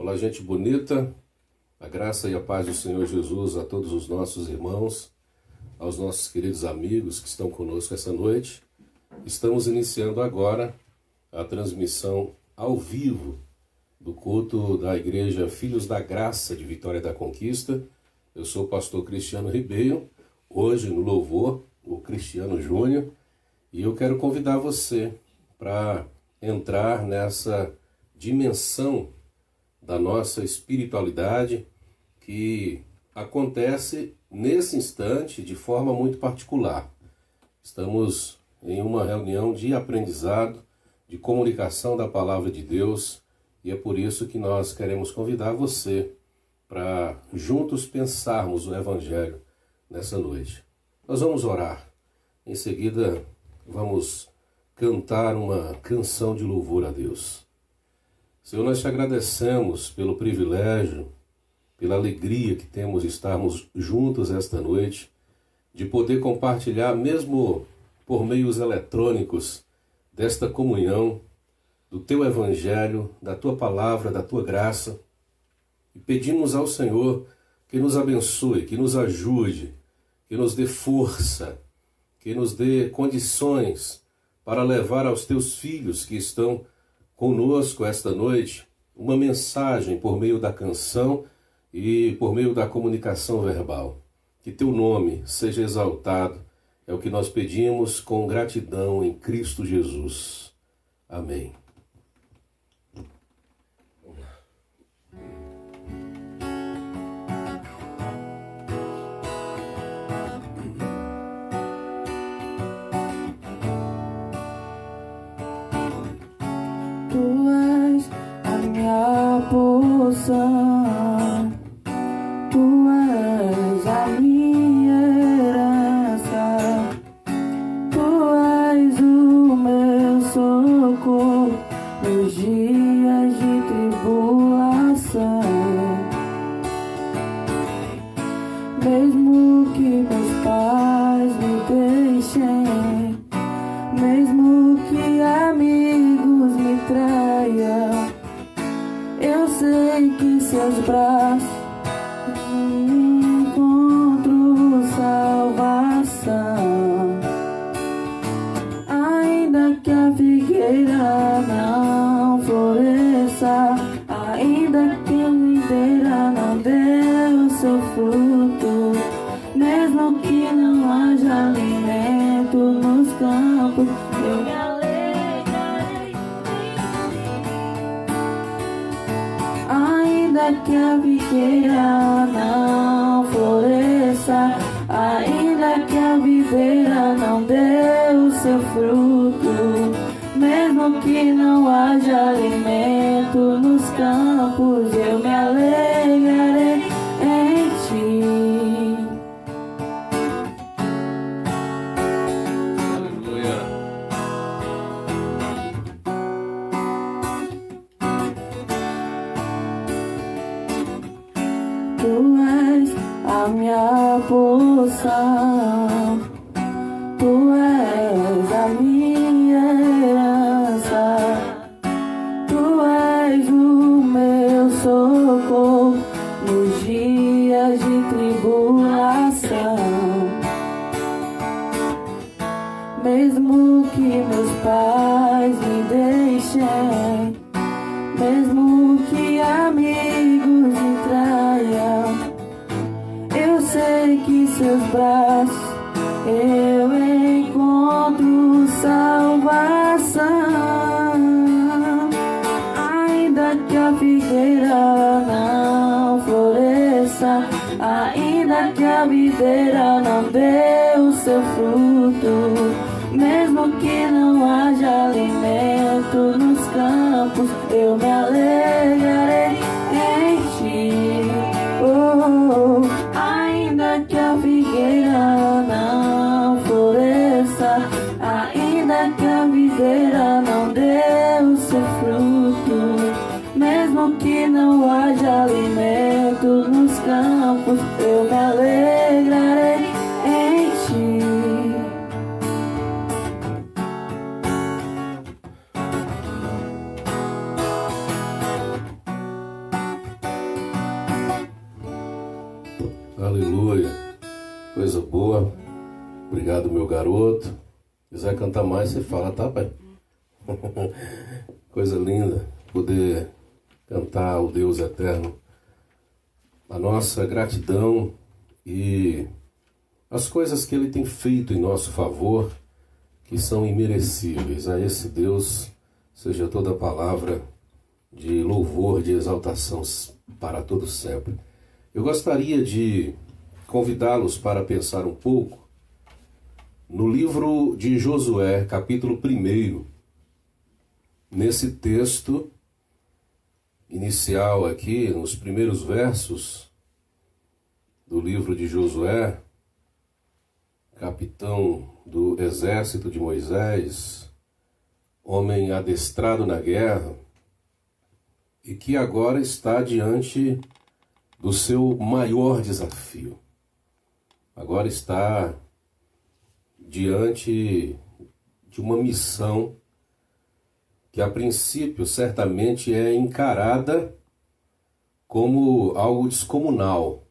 Olá, gente bonita, a graça e a paz do Senhor Jesus a todos os nossos irmãos, aos nossos queridos amigos que estão conosco essa noite. Estamos iniciando agora a transmissão ao vivo do culto da Igreja Filhos da Graça de Vitória da Conquista. Eu sou o pastor Cristiano Ribeiro, hoje no louvor, o Cristiano Júnior, e eu quero convidar você para entrar nessa dimensão da nossa espiritualidade que acontece nesse instante de forma muito particular. Estamos em uma reunião de aprendizado, de comunicação da Palavra de Deus, e é por isso que nós queremos convidar você para juntos pensarmos o Evangelho nessa noite. Nós vamos orar, em seguida vamos cantar uma canção de louvor a Deus. Senhor, nós te agradecemos pelo privilégio, pela alegria que temos de estarmos juntos esta noite, de poder compartilhar, mesmo por meios eletrônicos, desta comunhão, do teu Evangelho, da tua palavra, da tua graça. E pedimos ao Senhor que nos abençoe, que nos ajude, que nos dê força, que nos dê condições para levar aos teus filhos que estão conosco esta noite uma mensagem por meio da canção e por meio da comunicação verbal. Que teu nome seja exaltado, é o que nós pedimos com gratidão em Cristo Jesus. Amém. Tu és a minha porção, tu és a minha herança, tu és o meu socorro nos dias de tribulação. Mesmo que meus pais me deixem, mesmo que amigos me traiam, eu sei que seus braços encontro salvação. Ainda que a figueira não floresça, ainda que a videira não dê o seu fruto, mesmo que não haja alimento nos campos, eu me alegrarei. Ainda que a videira não floresça, ainda que a videira não dê o seu fruto, mesmo que não haja alimento nos campos, eu me alegrarei em ti. Tu és a minha porção, tu és a minha herança, tu és o meu socorro nos dias de tribulação. Mesmo que meus pais me deixem, mesmo que amigos me traiam, eu sei que seus braços eu encontro salvação. Ainda que a figueira não floresça, ainda que a videira não dê o seu fruto, mesmo que não haja alimento nos campos, eu me alegrarei em ti. Oh, ainda que a figueira não floresça, ainda que a videira não dê o seu fruto, mesmo que não haja alimento nos campos, eu me alegrarei em ti. coisa boa. Obrigado, meu garoto. Se quiser cantar mais, você fala, tá, pai? Coisa linda poder cantar ao Deus eterno a nossa gratidão e as coisas que Ele tem feito em nosso favor, que são imerecíveis. A esse Deus seja toda a palavra de louvor, de exaltação para todo sempre. Eu gostaria de convidá-los para pensar um pouco no livro de Josué, capítulo 1. Nesse texto inicial aqui, nos primeiros versos do livro de Josué, capitão do exército de Moisés, homem adestrado na guerra, e que agora está diante do seu maior desafio. Agora está diante de uma missão que a princípio certamente é encarada como algo descomunal,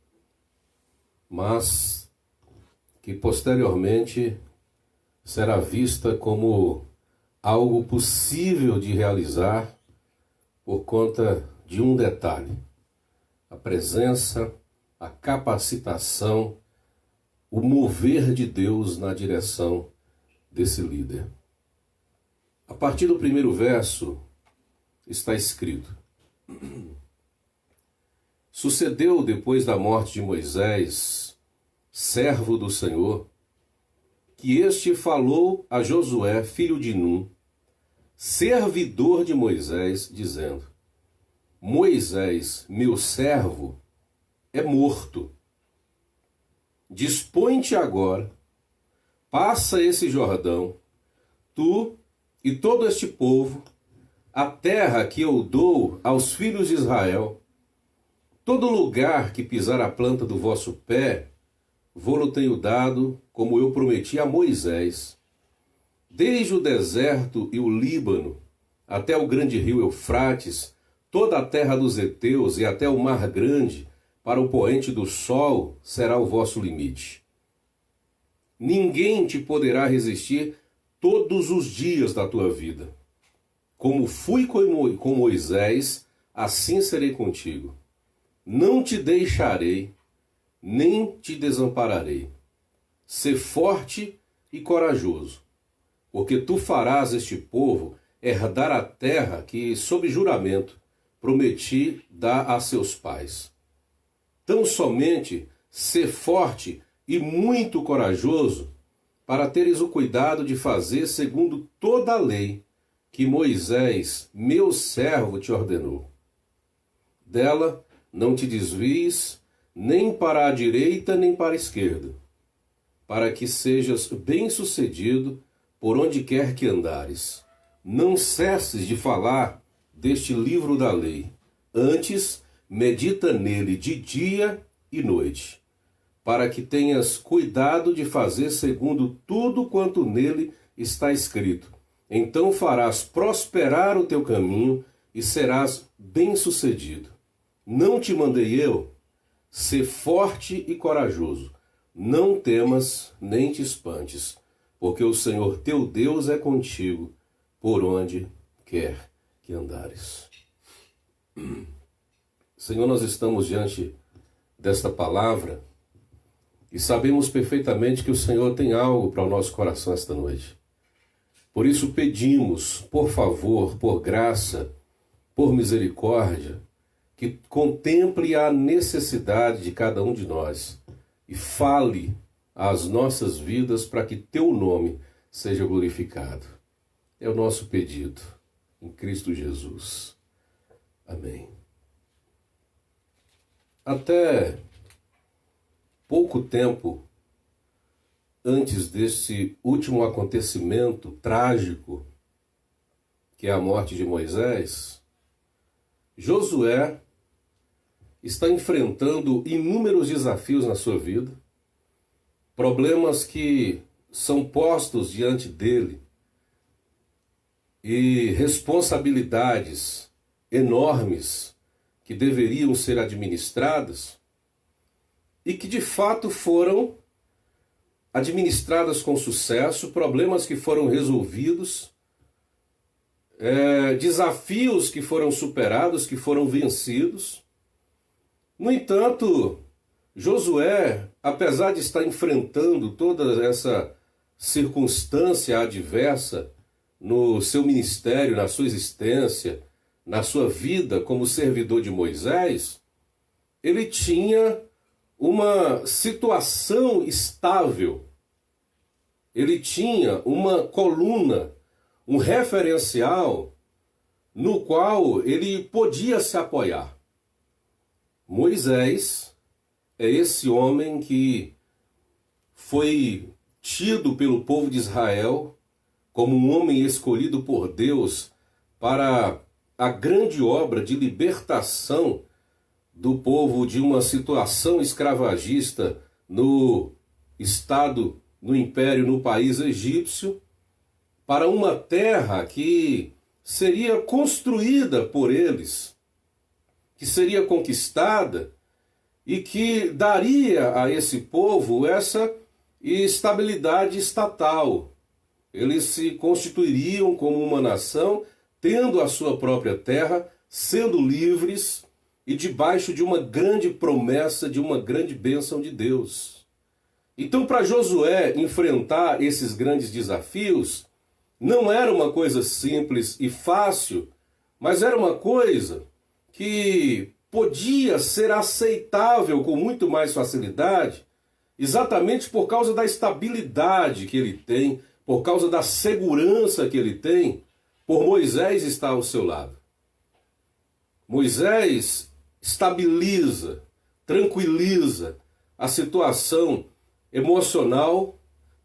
mas que posteriormente será vista como algo possível de realizar por conta de um detalhe: a presença, a capacitação, o mover de Deus na direção desse líder. A partir do primeiro verso está escrito: Sucedeu depois da morte de Moisés, servo do Senhor, que este falou a Josué, filho de Num, servidor de Moisés, dizendo: Moisés, meu servo, é morto. Dispõe-te agora, passa esse Jordão, tu e todo este povo, a terra que eu dou aos filhos de Israel. Todo lugar que pisar a planta do vosso pé, vô-lo tenho dado, como eu prometi a Moisés. Desde o deserto e o Líbano, até o grande rio Eufrates, toda a terra dos heteus e até o mar grande, para o poente do sol, será o vosso limite. Ninguém te poderá resistir todos os dias da tua vida. Como fui com Moisés, assim serei contigo. Não te deixarei, nem te desampararei. Sê forte e corajoso, porque tu farás este povo herdar a terra que, sob juramento, prometi dar a seus pais. Tão somente sê forte e muito corajoso, para teres o cuidado de fazer segundo toda a lei que Moisés, meu servo, te ordenou. Dela não te desvies, nem para a direita, nem para a esquerda, para que sejas bem-sucedido por onde quer que andares. Não cesses de falar deste livro da lei, antes medita nele de dia e noite, para que tenhas cuidado de fazer segundo tudo quanto nele está escrito. Então farás prosperar o teu caminho e serás bem-sucedido. Não te mandei eu? Sê forte e corajoso. Não temas nem te espantes, porque o Senhor teu Deus é contigo, por onde quer que andares. Senhor, nós estamos diante desta palavra e sabemos perfeitamente que o Senhor tem algo para o nosso coração esta noite. Por isso pedimos, por favor, por graça, por misericórdia, que contemple a necessidade de cada um de nós e fale às nossas vidas para que teu nome seja glorificado. É o nosso pedido, em Cristo Jesus. Amém. Até pouco tempo antes desse último acontecimento trágico, que é a morte de Moisés, Josué está enfrentando inúmeros desafios na sua vida, problemas que são postos diante dele e responsabilidades enormes que deveriam ser administradas e que de fato foram administradas com sucesso, problemas que foram resolvidos, desafios que foram superados, que foram vencidos. No entanto, Josué, apesar de estar enfrentando toda essa circunstância adversa no seu ministério, na sua existência, na sua vida como servidor de Moisés, ele tinha uma situação estável. Ele tinha uma coluna, um referencial no qual ele podia se apoiar. Moisés é esse homem que foi tido pelo povo de Israel como um homem escolhido por Deus para a grande obra de libertação do povo de uma situação escravagista no estado, no império, no país egípcio, para uma terra que seria construída por eles, que seria conquistada e que daria a esse povo essa estabilidade estatal. Eles se constituiriam como uma nação, tendo a sua própria terra, sendo livres e debaixo de uma grande promessa, de uma grande bênção de Deus. Então, para Josué enfrentar esses grandes desafios, não era uma coisa simples e fácil, mas era uma coisa que podia ser aceitável com muito mais facilidade, exatamente por causa da estabilidade que ele tem, por causa da segurança que ele tem, por Moisés estar ao seu lado. Moisés estabiliza, tranquiliza a situação emocional,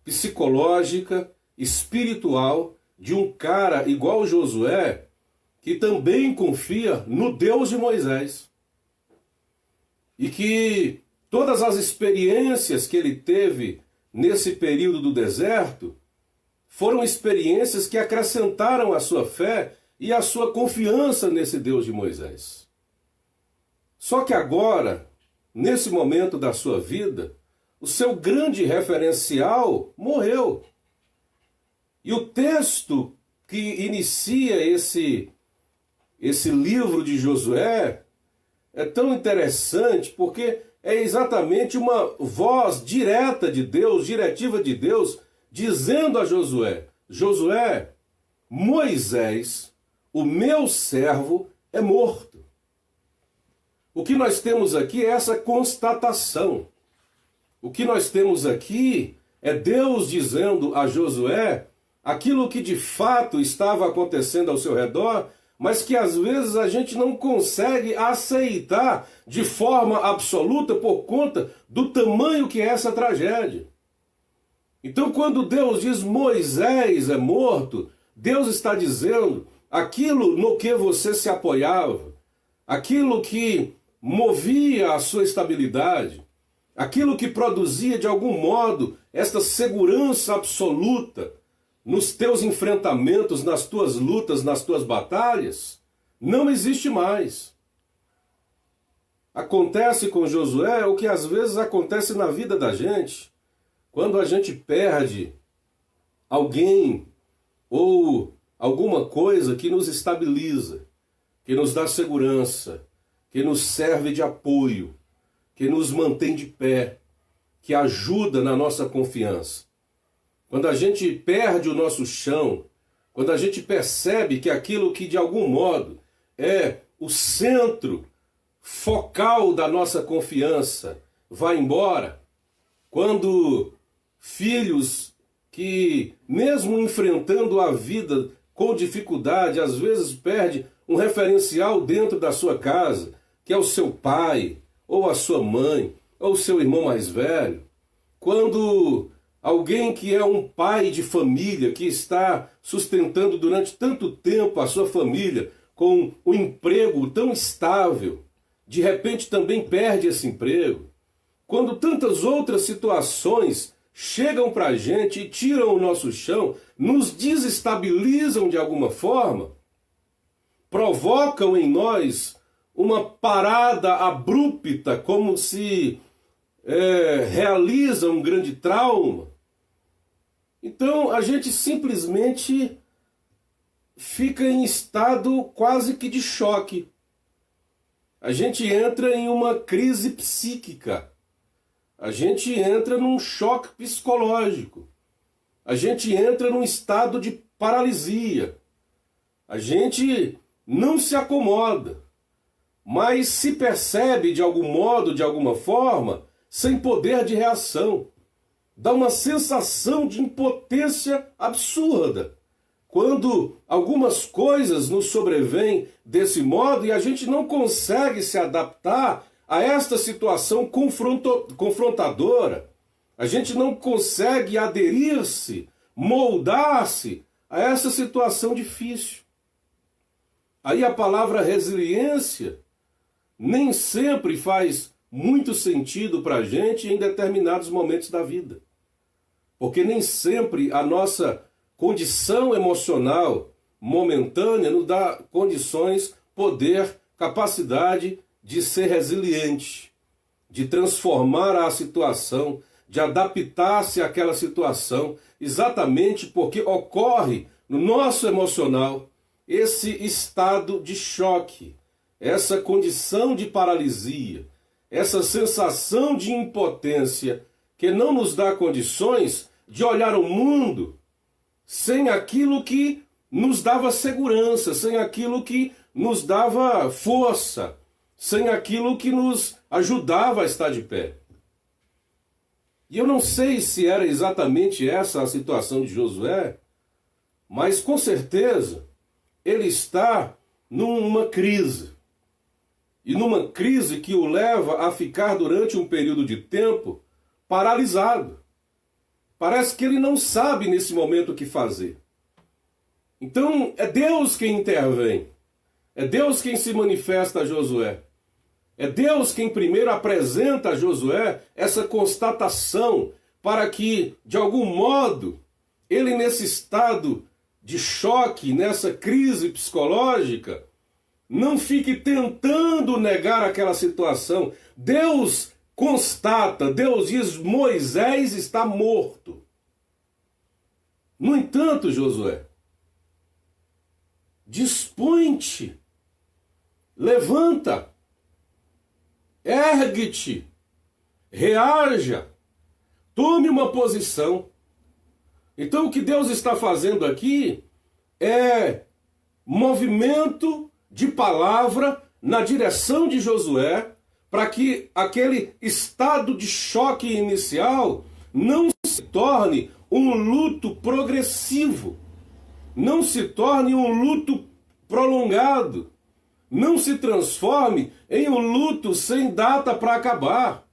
psicológica, espiritual de um cara igual Josué, que também confia no Deus de Moisés. E que todas as experiências que ele teve nesse período do deserto foram experiências que acrescentaram a sua fé e a sua confiança nesse Deus de Moisés. Só que agora, nesse momento da sua vida, o seu grande referencial morreu. E o texto que inicia esse livro de Josué é tão interessante porque é exatamente uma voz direta de Deus, diretiva de Deus, dizendo a Josué: Josué, Moisés, o meu servo, é morto. O que nós temos aqui é essa constatação. O que nós temos aqui é Deus dizendo a Josué aquilo que de fato estava acontecendo ao seu redor, mas que às vezes a gente não consegue aceitar de forma absoluta por conta do tamanho que é essa tragédia. Então, quando Deus diz Moisés é morto, Deus está dizendo aquilo no que você se apoiava, aquilo que movia a sua estabilidade, aquilo que produzia de algum modo esta segurança absoluta nos teus enfrentamentos, nas tuas lutas, nas tuas batalhas, não existe mais. Acontece com Josué o que às vezes acontece na vida da gente, quando a gente perde alguém ou alguma coisa que nos estabiliza, que nos dá segurança, que nos serve de apoio, que nos mantém de pé, que ajuda na nossa confiança. Quando a gente perde o nosso chão, quando a gente percebe que aquilo que de algum modo é o centro focal da nossa confiança vai embora, quando filhos que, mesmo enfrentando a vida com dificuldade, às vezes perde um referencial dentro da sua casa, que é o seu pai, ou a sua mãe, ou o seu irmão mais velho, quando alguém que é um pai de família, que está sustentando durante tanto tempo a sua família com um emprego tão estável, de repente também perde esse emprego. Quando tantas outras situações chegam para a gente e tiram o nosso chão, nos desestabilizam de alguma forma, provocam em nós uma parada abrupta, como se realiza um grande trauma, Então a gente simplesmente fica em estado quase que de choque. A gente entra em uma crise psíquica. A gente entra num choque psicológico. A gente entra num estado de paralisia. A gente não se acomoda, mas se percebe de algum modo, de alguma forma, sem poder de reação. Dá uma sensação de impotência absurda quando algumas coisas nos sobrevêm desse modo e a gente não consegue se adaptar a esta situação confrontadora. A gente não consegue aderir-se, moldar-se a essa situação difícil. Aí a palavra resiliência nem sempre faz muito sentido para a gente em determinados momentos da vida. Porque nem sempre a nossa condição emocional momentânea nos dá condições, poder, capacidade de ser resiliente, de transformar a situação, de adaptar-se àquela situação, exatamente porque ocorre no nosso emocional esse estado de choque, essa condição de paralisia, essa sensação de impotência que não nos dá condições de olhar o mundo sem aquilo que nos dava segurança, sem aquilo que nos dava força, sem aquilo que nos ajudava a estar de pé. E eu não sei se era exatamente essa a situação de Josué, mas com certeza ele está numa crise. E numa crise que o leva a ficar durante um período de tempo paralisado. Parece que ele não sabe nesse momento o que fazer. Então é Deus quem intervém. É Deus quem se manifesta a Josué. É Deus quem primeiro apresenta a Josué essa constatação para que, de algum modo, ele nesse estado de choque, nessa crise psicológica, não fique tentando negar aquela situação. Deus constata, Deus diz, Moisés está morto. No entanto, Josué, dispõe-te, levanta, ergue-te, reaja, tome uma posição. Então o que Deus está fazendo aqui é movimento de palavra na direção de Josué, para que aquele estado de choque inicial não se torne um luto progressivo, não se torne um luto prolongado, não se transforme em um luto sem data para acabar.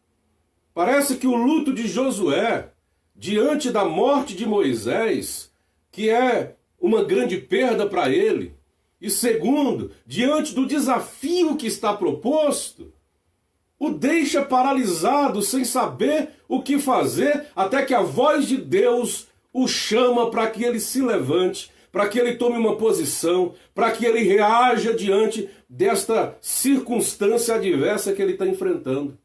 Parece que o luto de Josué, diante da morte de Moisés, que é uma grande perda para ele, e segundo, diante do desafio que está proposto, o deixa paralisado, sem saber o que fazer, até que a voz de Deus o chama para que ele se levante, para que ele tome uma posição, para que ele reaja diante desta circunstância adversa que ele está enfrentando.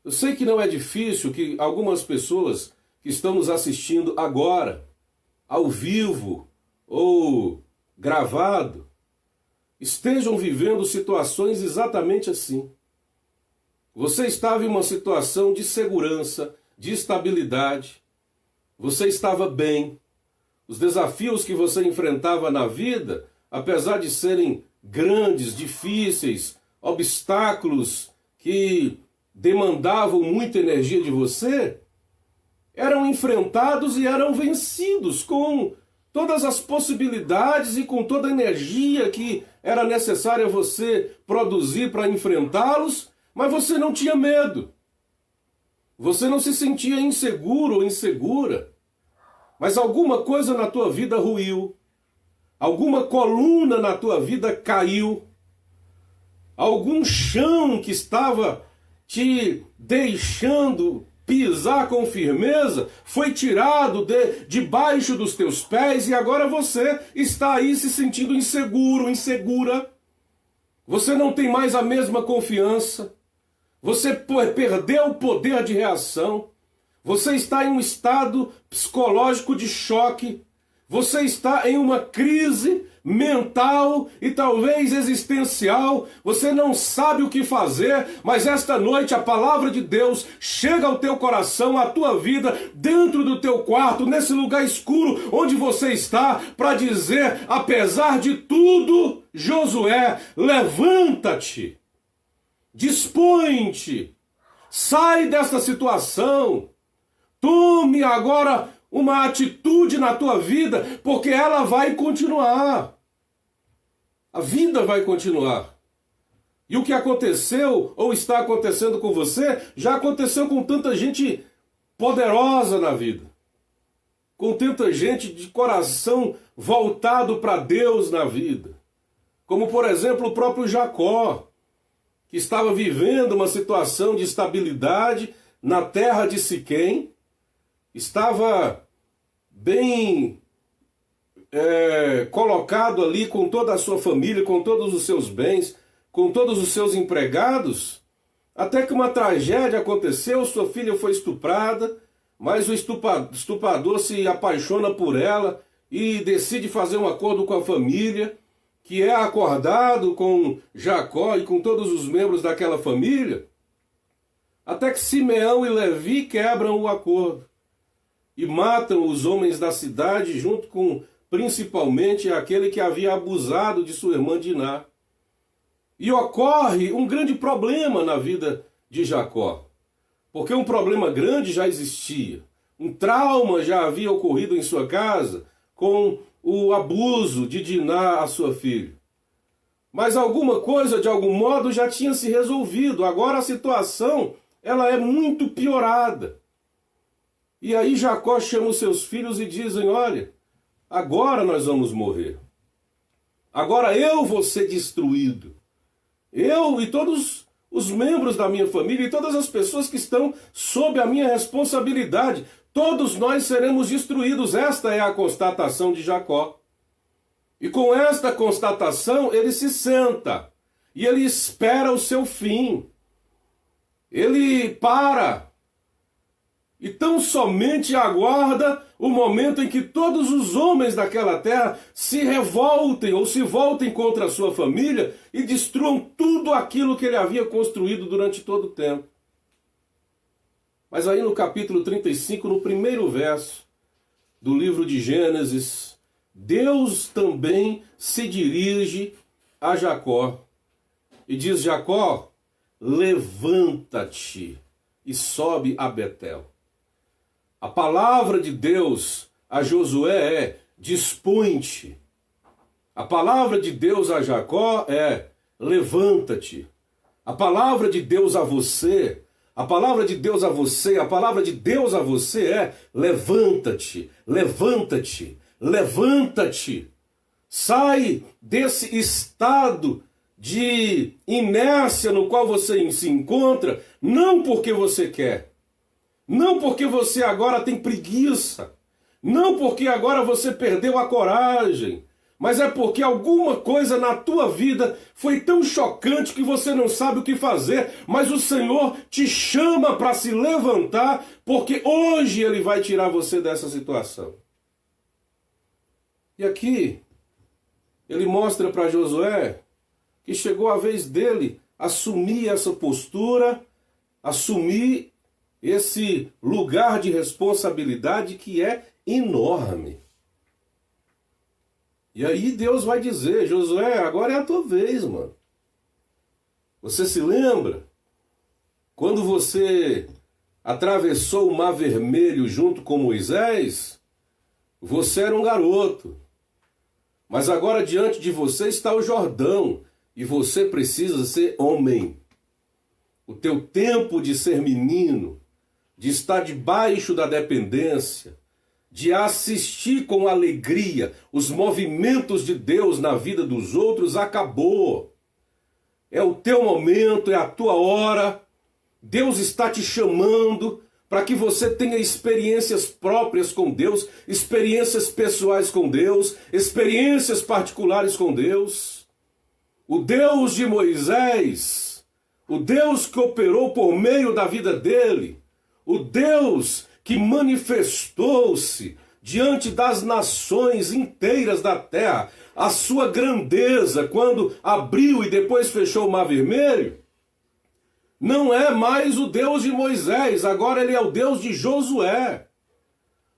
Eu sei que não é difícil que algumas pessoas que estão nos assistindo agora, ao vivo ou gravado, estejam vivendo situações exatamente assim. Você estava em uma situação de segurança, de estabilidade, você estava bem. Os desafios que você enfrentava na vida, apesar de serem grandes, difíceis, obstáculos que demandavam muita energia de você, eram enfrentados e eram vencidos com todas as possibilidades e com toda a energia que era necessária a você produzir para enfrentá-los, mas você não tinha medo. Você não se sentia inseguro ou insegura. Mas alguma coisa na tua vida ruiu. Alguma coluna na tua vida caiu. Algum chão que estava te deixando pisar com firmeza foi tirado debaixo dos teus pés e agora você está aí se sentindo inseguro, insegura. Você não tem mais a mesma confiança. Você perdeu o poder de reação. Você está em um estado psicológico de choque. Você está em uma crise mental e talvez existencial. Você não sabe o que fazer, mas esta noite a palavra de Deus chega ao teu coração, à tua vida, dentro do teu quarto, nesse lugar escuro onde você está, para dizer, apesar de tudo, Josué, levanta-te, dispõe-te, sai desta situação, tome agora uma atitude na tua vida, porque ela vai continuar. A vida vai continuar. E o que aconteceu ou está acontecendo com você, já aconteceu com tanta gente poderosa na vida. Com tanta gente de coração voltado para Deus na vida. Como, por exemplo, o próprio Jacó, que estava vivendo uma situação de estabilidade na terra de Siquém, estava bem colocado ali com toda a sua família, com todos os seus bens, com todos os seus empregados, até que uma tragédia aconteceu, sua filha foi estuprada, mas o estuprador se apaixona por ela e decide fazer um acordo com a família, que é acordado com Jacó e com todos os membros daquela família, até que Simeão e Levi quebram o acordo e matam os homens da cidade, junto com principalmente aquele que havia abusado de sua irmã Diná. E ocorre um grande problema na vida de Jacó, porque um problema grande já existia. Um trauma já havia ocorrido em sua casa com o abuso de Diná, a sua filha. Mas alguma coisa, de algum modo, já tinha se resolvido. Agora a situação ela é muito piorada. E aí Jacó chama os seus filhos e dizem, olha, agora nós vamos morrer. Agora eu vou ser destruído. Eu e todos os membros da minha família e todas as pessoas que estão sob a minha responsabilidade, todos nós seremos destruídos. Esta é a constatação de Jacó. E com esta constatação ele se senta e ele espera o seu fim. Ele para e tão somente aguarda o momento em que todos os homens daquela terra se revoltem ou se voltem contra a sua família e destruam tudo aquilo que ele havia construído durante todo o tempo. Mas aí no capítulo 35, no primeiro verso do livro de Gênesis, Deus também se dirige a Jacó e diz, Jacó, levanta-te e sobe a Betel. A palavra de Deus a Josué é, dispõe-te. A palavra de Deus a Jacó é, levanta-te. A palavra de Deus a você, a palavra de Deus a você, a palavra de Deus a você é, levanta-te, levanta-te, levanta-te. Sai desse estado de inércia no qual você se encontra, não porque você quer, não porque você agora tem preguiça, não porque agora você perdeu a coragem, mas é porque alguma coisa na tua vida foi tão chocante que você não sabe o que fazer, mas o Senhor te chama para se levantar, porque hoje Ele vai tirar você dessa situação. E aqui, Ele mostra para Josué que chegou a vez dele assumir essa postura, assumir esse lugar de responsabilidade que é enorme. E aí Deus vai dizer, Josué, agora é a tua vez, mano. Você se lembra? Quando você atravessou o Mar Vermelho junto com Moisés, você era um garoto. Mas agora diante de você está o Jordão, e você precisa ser homem. O teu tempo de ser menino, de estar debaixo da dependência, de assistir com alegria os movimentos de Deus na vida dos outros, acabou. É o teu momento, é a tua hora. Deus está te chamando para que você tenha experiências próprias com Deus, experiências pessoais com Deus, experiências particulares com Deus. O Deus de Moisés, o Deus que operou por meio da vida dele, o Deus que manifestou-se diante das nações inteiras da terra, a sua grandeza quando abriu e depois fechou o Mar Vermelho, não é mais o Deus de Moisés, agora ele é o Deus de Josué.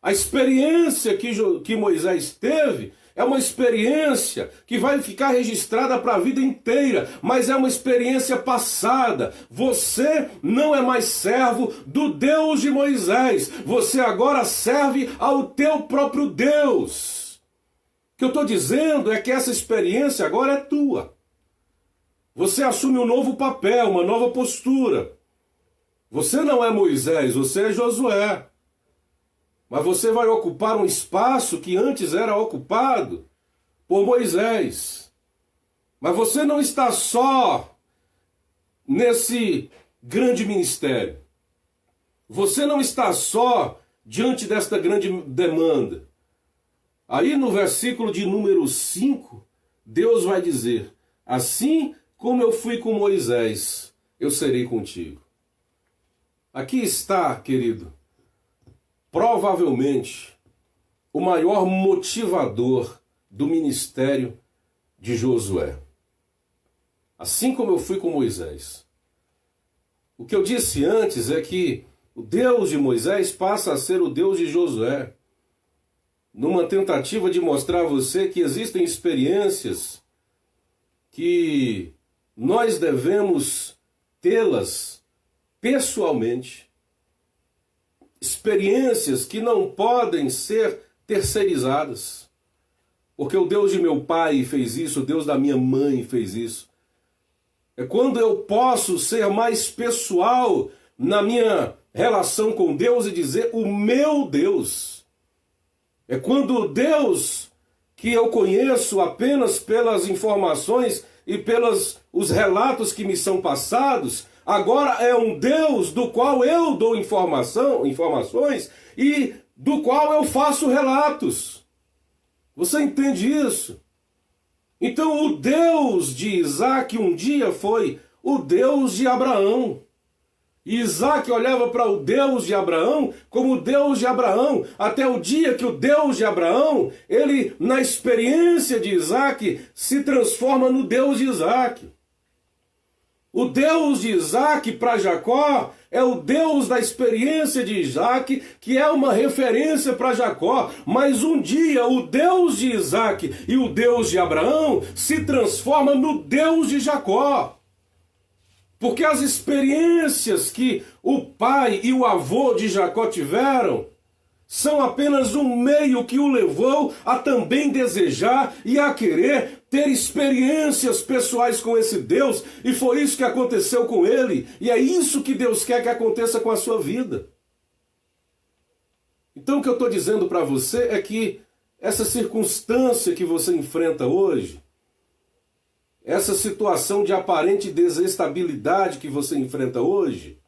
A experiência que Moisés teve é uma experiência que vai ficar registrada para a vida inteira, mas é uma experiência passada. Você não é mais servo do Deus de Moisés, você agora serve ao teu próprio Deus. O que eu estou dizendo é que essa experiência agora é tua. Você assume um novo papel, uma nova postura. Você não é Moisés, você é Josué. Mas você vai ocupar um espaço que antes era ocupado por Moisés. Mas você não está só nesse grande ministério. Você não está só diante desta grande demanda. Aí no versículo de número 5, Deus vai dizer: assim como eu fui com Moisés, eu serei contigo. Aqui está, querido, provavelmente o maior motivador do ministério de Josué. Assim como eu fui com Moisés. O que eu disse antes é que o Deus de Moisés passa a ser o Deus de Josué, numa tentativa de mostrar a você que existem experiências que nós devemos tê-las pessoalmente. Experiências que não podem ser terceirizadas. Porque o Deus de meu pai fez isso, o Deus da minha mãe fez isso. É quando eu posso ser mais pessoal na minha relação com Deus e dizer o meu Deus. É quando o Deus que eu conheço apenas pelas informações e pelos os relatos que me são passados, agora é um Deus do qual eu dou informações e do qual eu faço relatos. Você entende isso? Então o Deus de Isaac um dia foi o Deus de Abraão. E Isaac olhava para o Deus de Abraão como o Deus de Abraão, até o dia que o Deus de Abraão, ele, na experiência de Isaac, se transforma no Deus de Isaac. O Deus de Isaac para Jacó é o Deus da experiência de Isaac, que é uma referência para Jacó. Mas um dia o Deus de Isaac e o Deus de Abraão se transforma no Deus de Jacó. Porque as experiências que o pai e o avô de Jacó tiveram são apenas um meio que o levou a também desejar e a querer ter experiências pessoais com esse Deus, e foi isso que aconteceu com ele, e é isso que Deus quer que aconteça com a sua vida. Então o que eu estou dizendo para você é que essa circunstância que você enfrenta hoje, essa situação de aparente desestabilidade que você enfrenta hoje,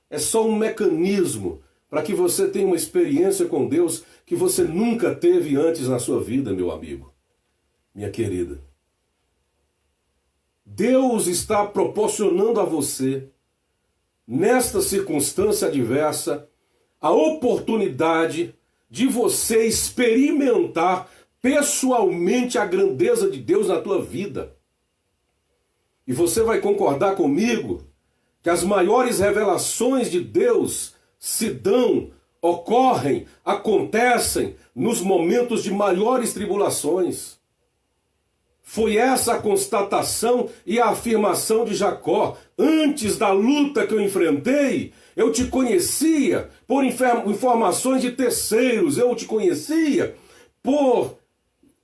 é só um mecanismo para que você tenha uma experiência com Deus que você nunca teve antes na sua vida, meu amigo, minha querida. Deus está proporcionando a você, nesta circunstância adversa, a oportunidade de você experimentar pessoalmente a grandeza de Deus na tua vida. E você vai concordar comigo que as maiores revelações de Deus se dão, ocorrem, acontecem nos momentos de maiores tribulações. Foi essa a constatação e a afirmação de Jacó. Antes da luta que eu enfrentei, eu te conhecia por informações de terceiros, eu te conhecia por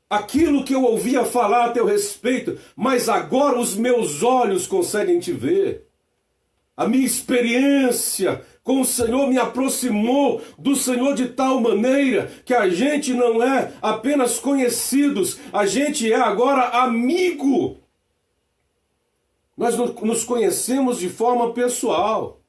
aquilo que eu ouvia falar a teu respeito, mas agora os meus olhos conseguem te ver. A minha experiência com o Senhor me aproximou do Senhor de tal maneira que a gente não é apenas conhecidos, a gente é agora amigo. Nós nos conhecemos de forma pessoal.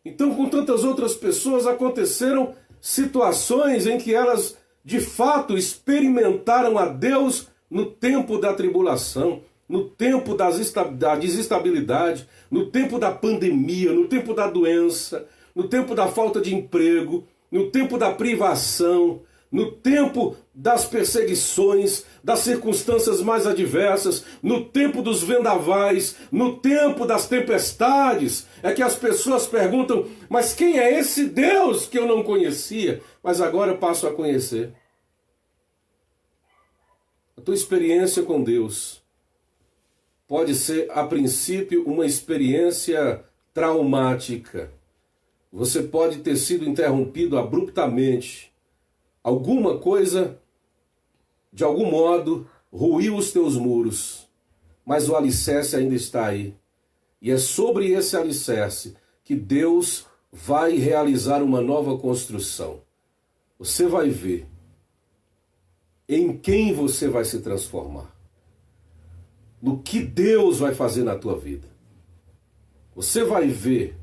Então, com tantas outras pessoas, aconteceram situações em que elas de fato experimentaram a Deus no tempo da tribulação, no tempo da desestabilidade, no tempo da pandemia, no tempo da doença, no tempo da falta de emprego, no tempo da privação, no tempo das perseguições, das circunstâncias mais adversas, no tempo dos vendavais, no tempo das tempestades, é que as pessoas perguntam: mas quem é esse Deus que eu não conhecia, mas agora passo a conhecer? A tua experiência com Deus pode ser, a princípio, uma experiência traumática. Você pode ter sido interrompido abruptamente. Alguma coisa, de algum modo, ruiu os teus muros, mas o alicerce ainda está aí. E é sobre esse alicerce que Deus vai realizar uma nova construção. Você vai ver em quem você vai se transformar, no que Deus vai fazer na tua vida. Você vai ver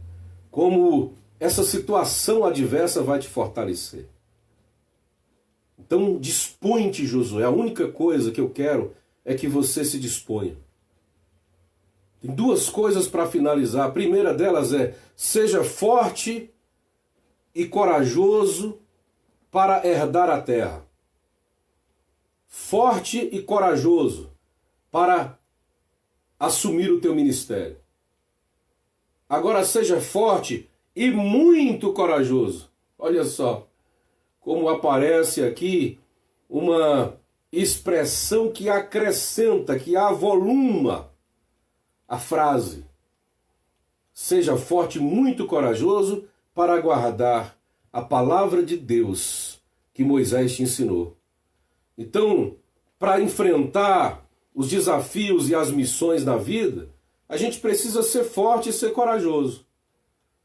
como essa situação adversa vai te fortalecer. Então dispõe-te, Josué. A única coisa que eu quero é que você se disponha. Tem duas coisas para finalizar. A primeira delas é: seja forte e corajoso para herdar a terra. Forte e corajoso para assumir o teu ministério. Agora seja forte e muito corajoso. Olha só como aparece aqui uma expressão que acrescenta, que avoluma a frase. Seja forte e muito corajoso para guardar a palavra de Deus que Moisés te ensinou. Então, para enfrentar os desafios e as missões na vida, a gente precisa ser forte e ser corajoso.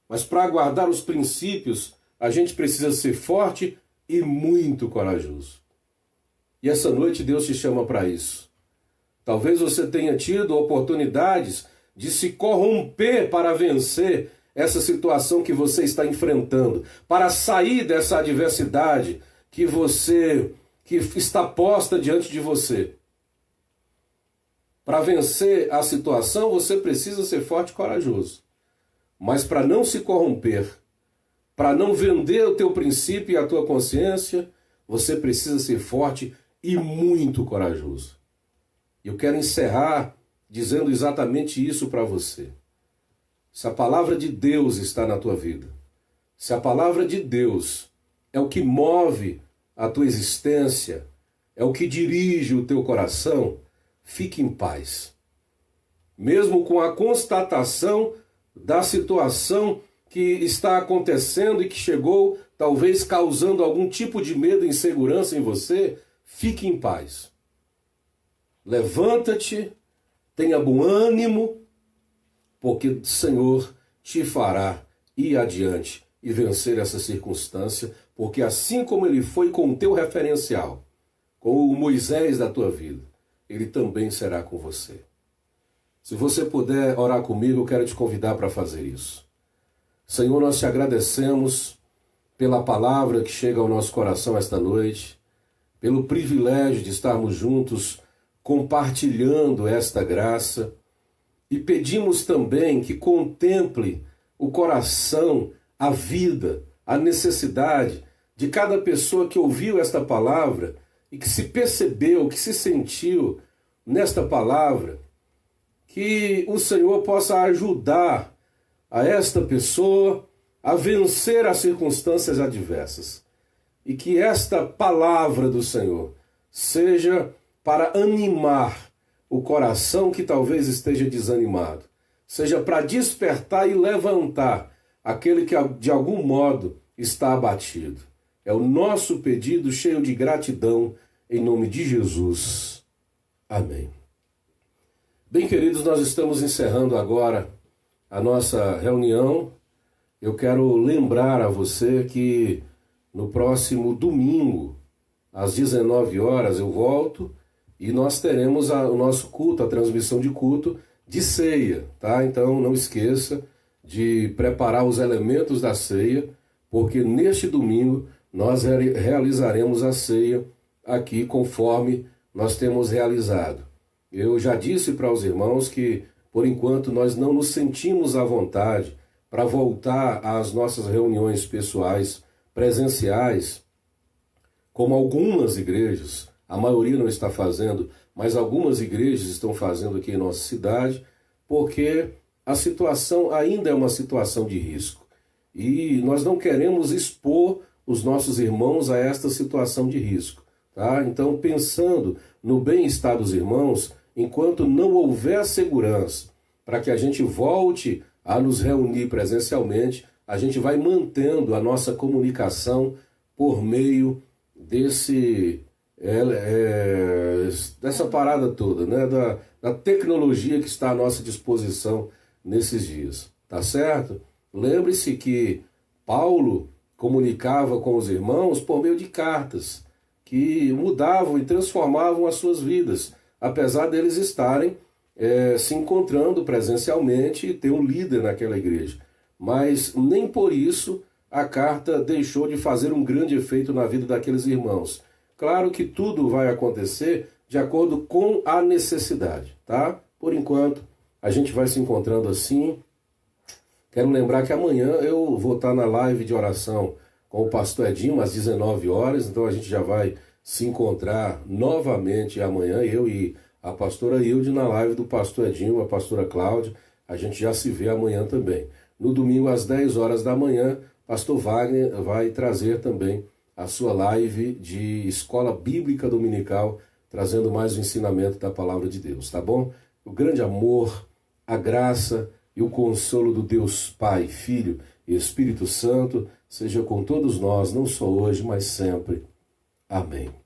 Mas para guardar os princípios, a gente precisa ser forte e muito corajoso. E essa noite Deus te chama para isso. Talvez você tenha tido oportunidades de se corromper para vencer essa situação que você está enfrentando, para sair dessa adversidade que está posta diante de você. Para vencer a situação, você precisa ser forte e corajoso. Mas para não se corromper, para não vender o teu princípio e a tua consciência, você precisa ser forte e muito corajoso. Eu quero encerrar dizendo exatamente isso para você. Se a palavra de Deus está na tua vida, se a palavra de Deus é o que move a tua existência, é o que dirige o teu coração, fique em paz. Mesmo com a constatação da situação que está acontecendo e que chegou, talvez causando algum tipo de medo e insegurança em você, fique em paz. Levanta-te, tenha bom ânimo, porque o Senhor te fará ir adiante e vencer essa circunstância, porque assim como ele foi com o teu referencial, com o Moisés da tua vida, ele também será com você. Se você puder orar comigo, eu quero te convidar para fazer isso. Senhor, nós te agradecemos pela palavra que chega ao nosso coração esta noite, pelo privilégio de estarmos juntos compartilhando esta graça, e pedimos também que contemple o coração, a vida, a necessidade de cada pessoa que ouviu esta palavra e que se percebeu, que se sentiu nesta palavra, que o Senhor possa ajudar a esta pessoa a vencer as circunstâncias adversas. E que esta palavra do Senhor seja para animar o coração que talvez esteja desanimado. Seja para despertar e levantar aquele que de algum modo está abatido. É o nosso pedido cheio de gratidão em nome de Jesus. Amém. Bem, queridos, nós estamos encerrando agora a nossa reunião. Eu quero lembrar a você que no próximo domingo, às 19 horas, eu volto e nós teremos o nosso culto, a transmissão de culto de ceia, tá? Então não esqueça de preparar os elementos da ceia, porque neste domingo nós realizaremos a ceia aqui conforme nós temos realizado. Eu já disse para os irmãos que, por enquanto, nós não nos sentimos à vontade para voltar às nossas reuniões pessoais presenciais, como algumas igrejas, a maioria não está fazendo, mas algumas igrejas estão fazendo aqui em nossa cidade, porque a situação ainda é uma situação de risco. E nós não queremos expor os nossos irmãos a esta situação de risco. Tá? Então, pensando no bem-estar dos irmãos, enquanto não houver segurança para que a gente volte a nos reunir presencialmente, a gente vai mantendo a nossa comunicação por meio dessa parada toda, né? da tecnologia que está à nossa disposição nesses dias. Tá certo? Lembre-se que Paulo comunicava com os irmãos por meio de cartas, que mudavam e transformavam as suas vidas, apesar deles estarem se encontrando presencialmente e ter um líder naquela igreja. Mas nem por isso a carta deixou de fazer um grande efeito na vida daqueles irmãos. Claro que tudo vai acontecer de acordo com a necessidade, tá? Por enquanto, a gente vai se encontrando assim. Quero lembrar que amanhã eu vou estar na live de oração com o pastor Edinho, às 19 horas, então a gente já vai se encontrar novamente amanhã, eu e a pastora Hilde na live do pastor Edinho, a pastora Cláudia, a gente já se vê amanhã também. No domingo, às 10 horas da manhã, pastor Wagner vai trazer também a sua live de escola bíblica dominical, trazendo mais o ensinamento da palavra de Deus, tá bom? O grande amor, a graça e o consolo do Deus Pai, Filho e Espírito Santo seja com todos nós, não só hoje, mas sempre. Amém.